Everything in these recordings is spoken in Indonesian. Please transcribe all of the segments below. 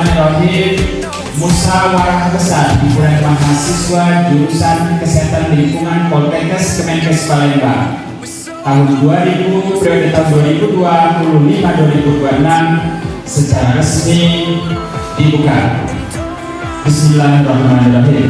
Bismillahirrahmanirrahim. Musyawarah besar himpunan mahasiswa jurusan Kesehatan Lingkungan Poltekkes Kemenkes Palembang tahun 2000 periode tahun 2025-2026 secara resmi dibuka. Bismillahirrahmanirrahim.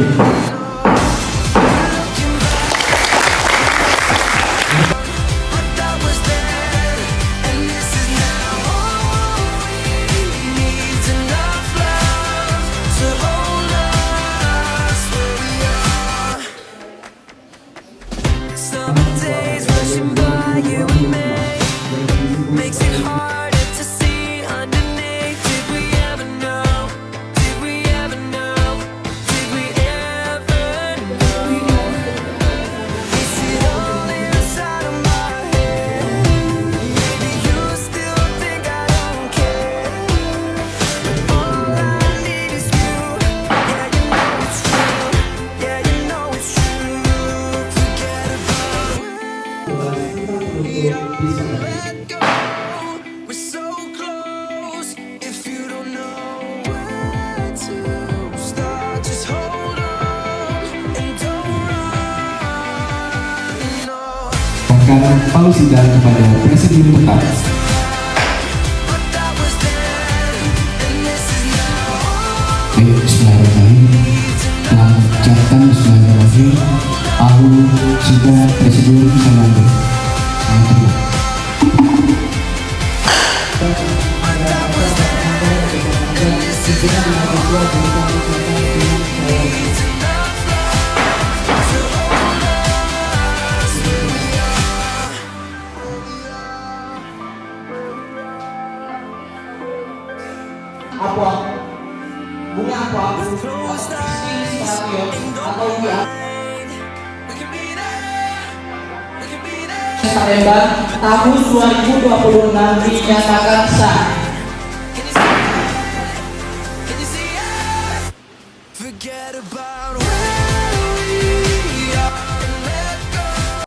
Akan paus sidang kepada Presiden tetap. Baik, bismillahirrahmanirrahim. Dalam ucapan bismillahirrahmanirrahim, aku sudah Presiden Salando. Apa? Bunga apa? Atau dia? Palembang tahun 2026 dinyatakan sah. Forget about